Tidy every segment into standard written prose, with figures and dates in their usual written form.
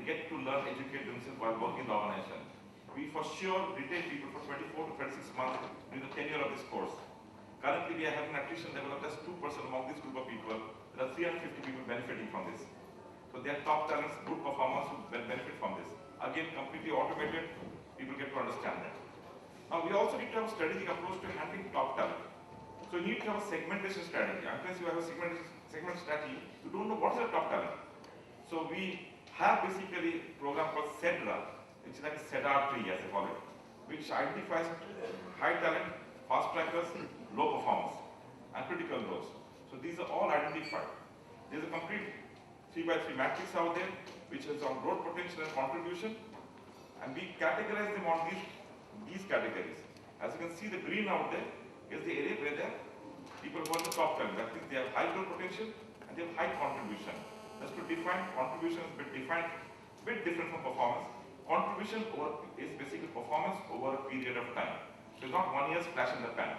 get to learn, educate themselves while working in the organization. We for sure retain people for 24 to 26 months during the tenure of this course. Currently, we are having attrition level of just 2% among this group of people. There are 350 people benefiting from this. So they are top talents, good performers who benefit from this. Again, completely automated, people get to understand that. Now, we also need to have a strategic approach to handling top talent. So you need to have a segmentation strategy. Unless you have a segment strategy, you don't know what is the top talent. So we have basically a program called CEDRA, which is like a CEDAR tree as they call it, which identifies high talent, fast trackers, low performers, and critical roles. So these are all identified. There's a complete 3x3 matrix out there, which is on growth potential and contribution, and we categorize them on these categories. As you can see, the green out there is the area where the people who are the top talent. That means they have high growth potential and they have high contribution. Just to define, contribution is bit different from performance. Contribution is basically performance over a period of time. So it's not 1 year's flash in the pan.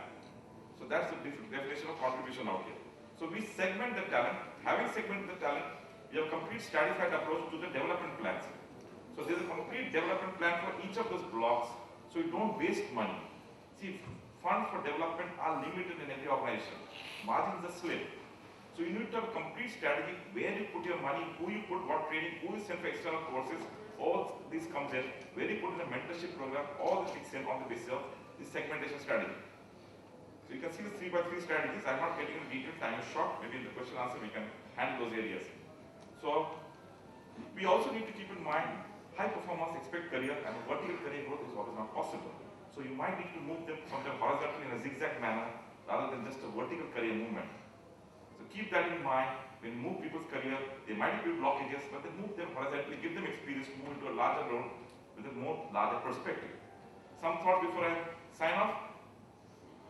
So that's the definition of contribution out here. So we segment the talent. Having segmented the talent, we have a complete stratified approach to the development plans. So there's a complete development plan for each of those blocks, so you don't waste money. See, funds for development are limited in every organization. Margins are slim. So you need to have a complete strategy where you put your money, who you put what training, who is sent for external courses, all this comes in, where you put in a mentorship program, all this kicks in on the basis of this segmentation strategy. So you can see the 3x3 strategies. I'm not getting into detail, time is short. Maybe in the question answer we can handle those areas. So we also need to keep in mind high performers expect career and vertical career growth is always not possible. So you might need to move them sometimes horizontally in a zigzag manner rather than just a vertical career movement. So keep that in mind. When you move people's career, they might be blockages, but then move them horizontally, give them experience to move into a larger role with a more larger perspective. Some thought before I sign off.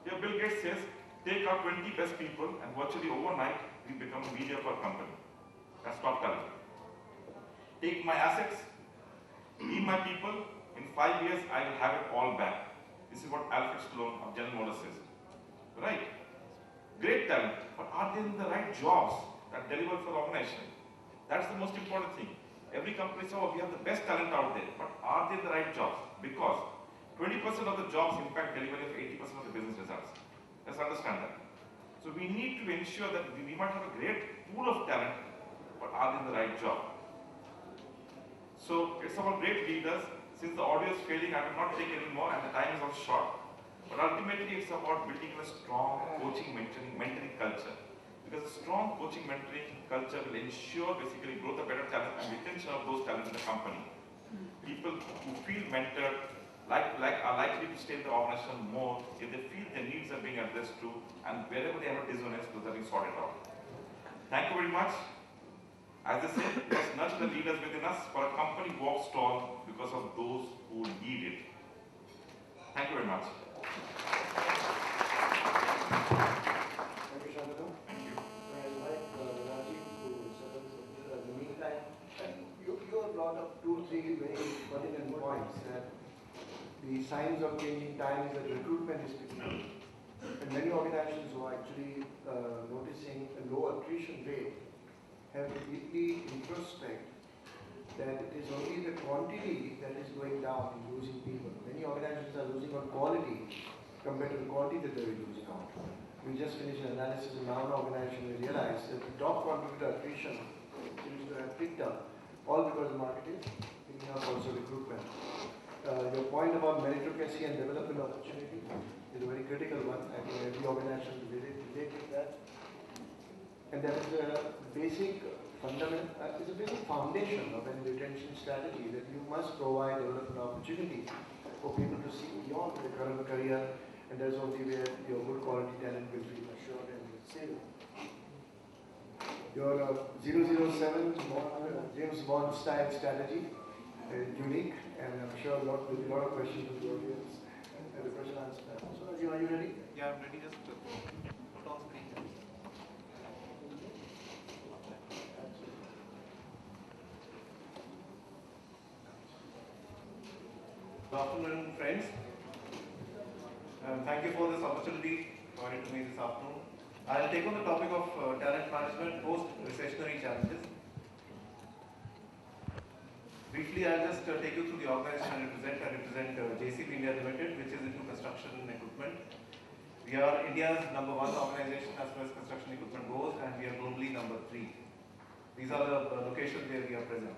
Here Bill Gates says, take our 20 best people and virtually overnight we become a mediocre company. That's top talent. Take my assets, leave my people, in 5 years I will have it all back. This is what Alfred Sloan of General Motors says. Right? Great talent, but are they in the right jobs that deliver for the organization? That's the most important thing. Every company says, oh, we have the best talent out there, but are they in the right jobs? Because 20% of the jobs impact delivery of 80% of the business results. Let's understand that. So we need to ensure that we might have a great pool of talent, but are they in the right job? So it's about great leaders. Since the audio is failing, I will not take any more and the time is also short. But ultimately it's about building a strong coaching, mentoring culture. Because a strong coaching, mentoring culture will ensure basically growth of better talent and retention of those talents in the company. People who feel mentored are likely to stay in the organization more if they feel their needs are being addressed to, and wherever they have a dissonance, those are being sorted out. Thank you very much. As I said, let's nurture the leaders within us, for a company walks tall because of those who lead it. Thank you very much. Thank you, Shantanu. Thank you. I'd like Rajiv to set up in the meantime. You have brought up 2-3 very pertinent points that the signs of changing times that recruitment is picking up. And many organizations who are actually noticing a low attrition rate have to deeply introspect that it is only the quantity that is going down in losing people. Many organizations are losing on quality compared to the quantity that they are losing on. We just finished an analysis in our organization. We realized that the top contributor attrition seems to have picked up, all because the market is picking up also recruitment. Your point about meritocracy and development opportunity is a very critical one. I think every organization will relate with that. And that is a basic fundamental, it's a basic foundation of any retention strategy, that you must provide development opportunity for people to see beyond their current career, and that's only where your good quality talent will be assured and safe. Your 007 James Bond style strategy is unique, and I'm sure there will be a lot of questions from the audience and the question answer. So, are you ready? Yeah, I'm ready. Just put on screen. Good afternoon, friends. Thank you for this opportunity provided to me this afternoon. I'll take on the topic of talent management post-recessionary challenges. Briefly, I'll just take you through the organization I represent JCB India Limited, which is into construction equipment. We are India's #1 organization as far as construction equipment goes, and we are globally #3. These are the locations where we are present.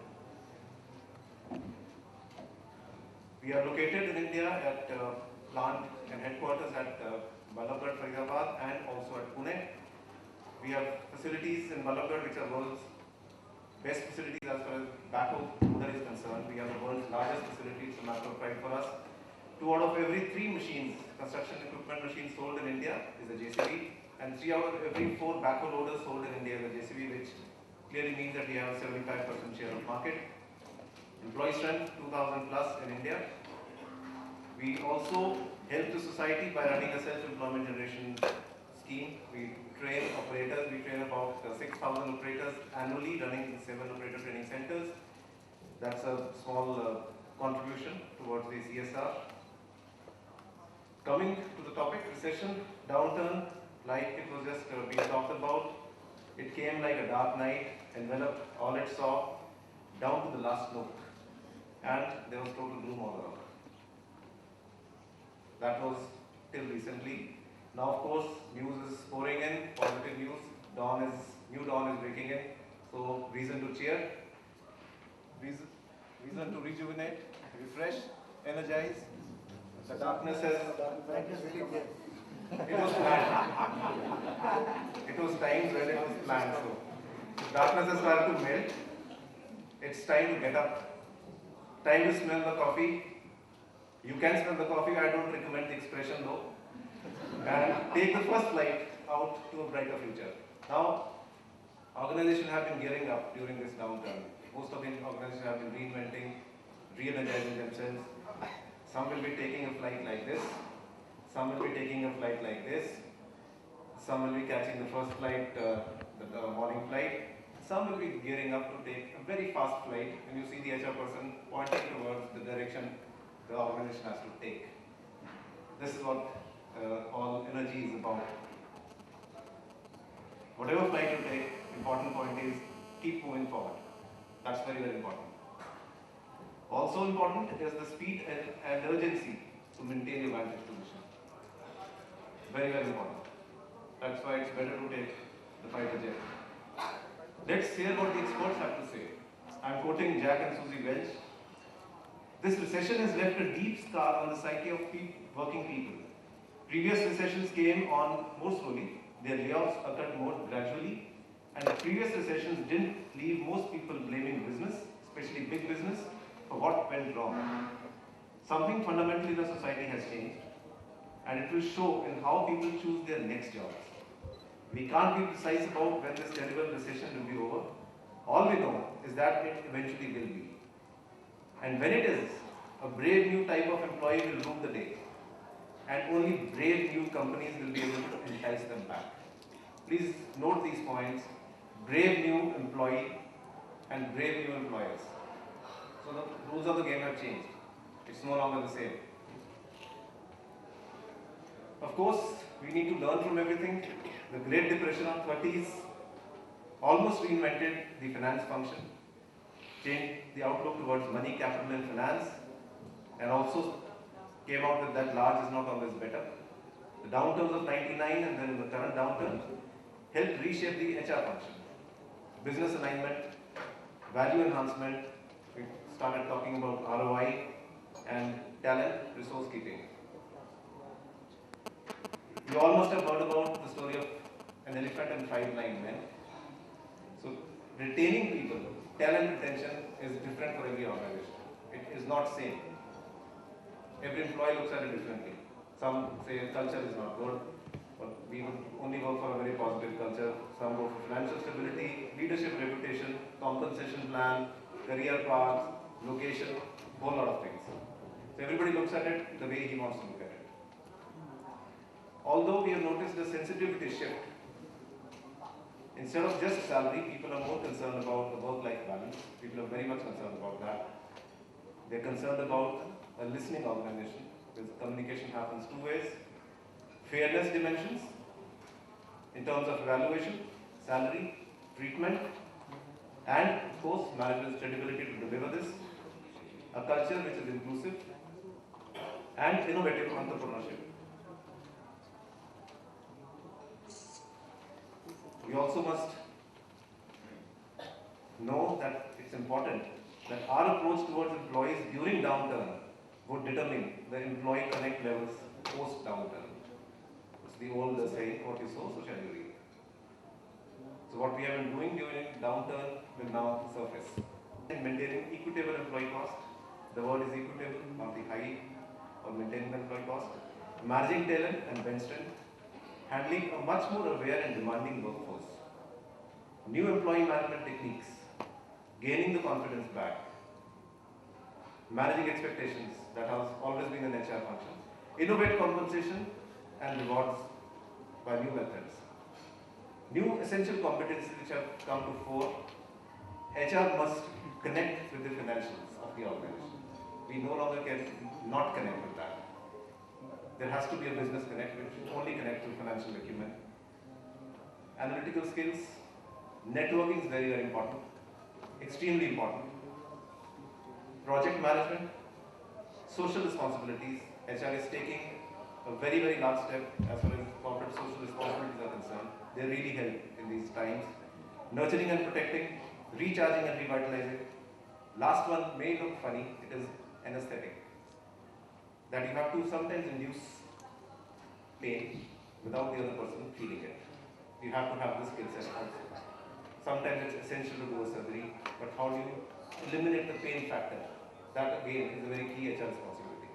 We are located in India at plant and headquarters at Ballabgarh, Faridabad, and also at Pune. We have facilities in Ballabgarh which are world's best facilities as far as backhoe loader is concerned. We have the world's largest facility. It's a matter of pride for us. 2 out of every 3 machines, construction equipment machines sold in India is a JCB, and 3 out of every 4 backhoe loaders sold in India is a JCB, which clearly means that we have a 75% share of market. Employee strength 2,000 plus in India. We also help the society by running a self-employment generation scheme. We train operators. We train about 6,000 operators annually, running 7 operator training centers. That's a small contribution towards the CSR. Coming to the topic, recession, downturn, like it was just being talked about, it came like a dark night, enveloped all it saw, down to the last note. And there was total gloom all around. That was till recently. Now, of course, news is pouring in, positive news. New dawn is breaking in. So, reason to cheer, reason to rejuvenate, refresh, energize. The darkness has. It was planned. It was times when it was planned. So, darkness has started to melt. It's time to get up. Time to smell the coffee. You can smell the coffee. I don't recommend the expression though. And take the first flight out to a brighter future. Now, organizations have been gearing up during this downturn. Most of the organizations have been reinventing, re-energizing themselves. Some will be taking a flight like this. Some will be taking a flight like this. Some will be catching the first flight, the morning flight. Some will be gearing up to take a very fast flight, and you see the HR person pointing towards the direction the organization has to take. This is what all energy is about. Whatever flight you take, important point is keep moving forward. That's very, very important. Also important is the speed and urgency to maintain your vantage position. Very, very important. That's why it's better to take the fighter jet. Let's hear what the experts have to say. I'm quoting Jack and Susie Welch. This recession has left a deep scar on the psyche of working people. Previous recessions came on more slowly. Their layoffs occurred more gradually. And previous recessions didn't leave most people blaming business, especially big business, for what went wrong. Something fundamentally in the society has changed. And it will show in how people choose their next jobs. We can't be precise about when this terrible recession will be over. All we know is that it eventually will be. And when it is, a brave new type of employee will rule the day. And only brave new companies will be able to entice them back. Please note these points. Brave new employee and brave new employers. So the rules of the game have changed. It's no longer the same. Of course, we need to learn from everything. The Great Depression of 30s almost reinvented the finance function, changed the outlook towards money, capital and finance, and also came out with that large is not always better. The downturns of 99 and then the current downturn helped reshape the HR function. Business alignment, value enhancement, we started talking about ROI and talent resource keeping. You all must have heard about the story of an elephant and 5 blind men. So retaining people, talent retention is different for every organization. It is not same. Every employee looks at it differently. Some say culture is not good, but we would only work for a very positive culture. Some go for financial stability, leadership reputation, compensation plan, career paths, location, whole lot of things. So everybody looks at it the way he wants to look at it. Although we have noticed a sensitivity shift, instead of just salary, people are more concerned about the work-life balance. People are very much concerned about that. They're concerned about a listening organization, because communication happens 2 ways. Fairness dimensions, in terms of evaluation, salary, treatment, and of course, management's credibility to deliver this. a culture which is inclusive and innovative entrepreneurship. We also must know that it's important that our approach towards employees during downturn would determine the employee connect levels post downturn. It's the old saying, what you sow, so shall you reap. So what we have been doing during downturn will now surface. In maintaining equitable employee cost, the word is equitable, not the high or maintaining the employee cost, managing talent and bench strength, handling a much more aware and demanding workforce, new employee management techniques, gaining the confidence back, managing expectations, that has always been an HR function, innovate compensation and rewards by new methods. New essential competencies which have come to fore, HR must connect with the financials of the organization. We no longer can not connect with that. There has to be a business connect which only connects to financial acumen. Analytical skills, networking is very, very important, extremely important. Project management, social responsibilities, HR is taking a very, very large step as far as corporate social responsibilities are concerned. They really help in these times. Nurturing and protecting, recharging and revitalizing. Last one may look funny, it is anesthetic. That you have to sometimes induce pain without the other person feeling it. You have to have the skill set also. Sometimes it's essential to do a surgery, but how do you eliminate the pain factor? That again is a very key HR responsibility.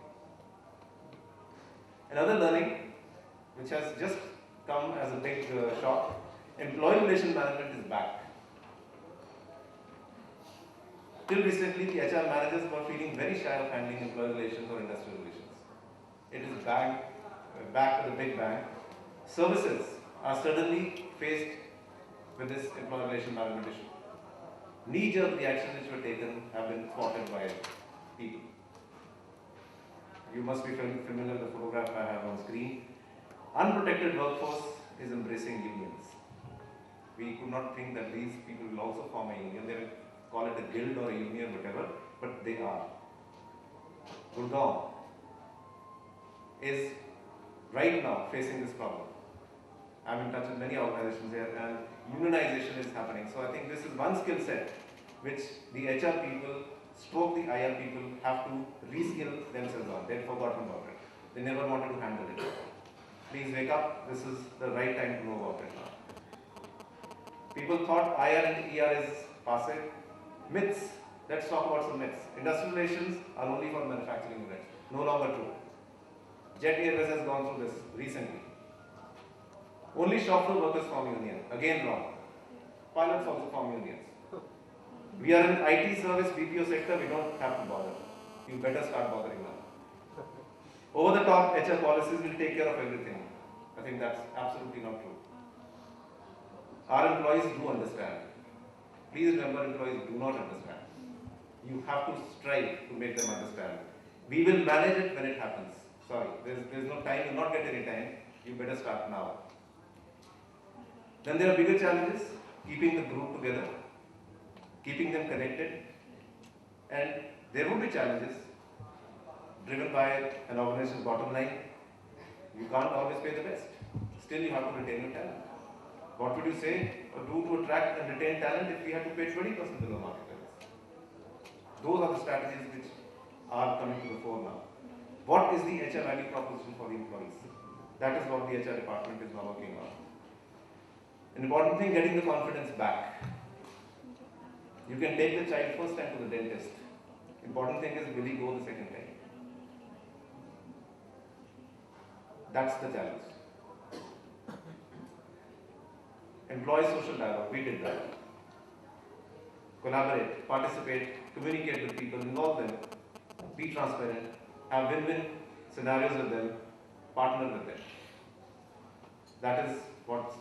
Another learning which has just come as a big shock, employee relation management is back. Till recently, the HR managers were feeling very shy of handling employee relations or industrial relations. It is back with a big bang. Services are suddenly faced with this employee relation management issue. Knee-jerk reactions which were taken have been thwarted by people. You must be familiar with the photograph I have on screen. Unprotected workforce is embracing unions. We could not think that these people will also form a union. They will call it a guild or a union, whatever, but they are. Gurgaon is right now facing this problem. I'm in touch with many organizations here and unionization is happening. So I think this is one skill set which the HR people, stroke the IR people have to reskill themselves on. They've forgotten about it. They never wanted to handle it. Please wake up. This is the right time to know about it now. People thought IR and ER is passe. Myths. Let's talk about some myths. Industrial relations are only for manufacturing units. No longer true. Jet Airways has gone through this recently. Only shop floor workers form union. Again wrong. Pilots also form unions. We are in IT service BPO sector, we don't have to bother. You better start bothering now. Over the top HR policies will take care of everything. I think that's absolutely not true. Our employees do understand. Please remember, employees do not understand. You have to strive to make them understand. We will manage it when it happens. Sorry, there's no time, you'll not get any time. You better start now. Then there are bigger challenges, keeping the group together, keeping them connected, and there will be challenges driven by an organization's bottom line. You can't always pay the best. Still, you have to retain your talent. What would you say or do to attract and retain talent if we had to pay 20% below market levels? Those are the strategies which are coming to the fore now. What is the HR value proposition for the employees? That is what the HR department is now working on. An important thing, getting the confidence back. You can take the child first time to the dentist. Important thing is, will he go the second time? That's the challenge. Employee social dialogue, we did that. Collaborate, participate, communicate with people, involve them, be transparent, have win-win scenarios with them, partner with them. That is what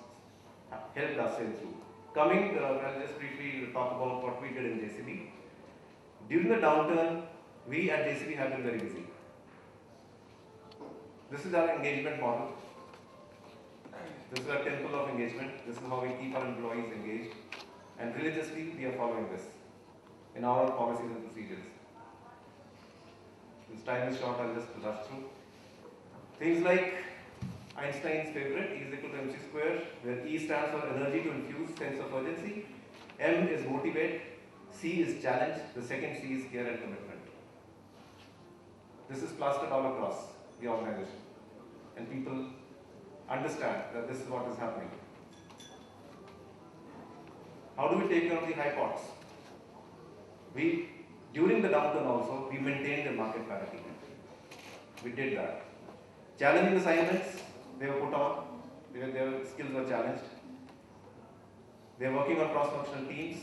helped us sail through. I'll just briefly talk about what we did in JCB. During the downturn, we at JCB have been very busy. This is our engagement model. This is our temple of engagement. This is how we keep our employees engaged. And religiously, we are following this in our policies and procedures. Since time is short, I'll just rush through. Things like Einstein's favorite, E is equal to mc square, where E stands for energy to infuse sense of urgency, M is motivate, C is challenge, the second C is care and commitment. This is plastered all across the organization, and people understand that this is what is happening. How do we take care of the high pots? During the downturn also, we maintained the market parity. We did that. Challenging assignments, they were put on, their skills were challenged. They are working on cross-functional teams.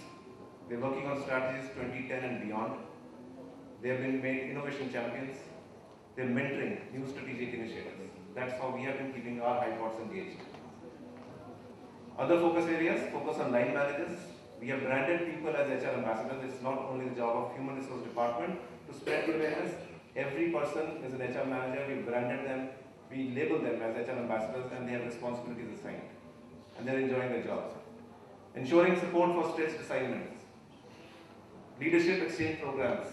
They are working on strategies 2010 and beyond. They have been made innovation champions. They are mentoring new strategic initiatives. That's how we have been keeping our high pots engaged. Other focus areas, focus on line managers. We have branded people as HR ambassadors. It's not only the job of human resource department to spread the awareness. Every person is an HR manager. We branded them. We label them as HR ambassadors, and they have responsibilities assigned. And they're enjoying their jobs. Ensuring support for stretched assignments. Leadership exchange programs.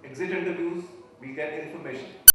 Exit interviews, we get information.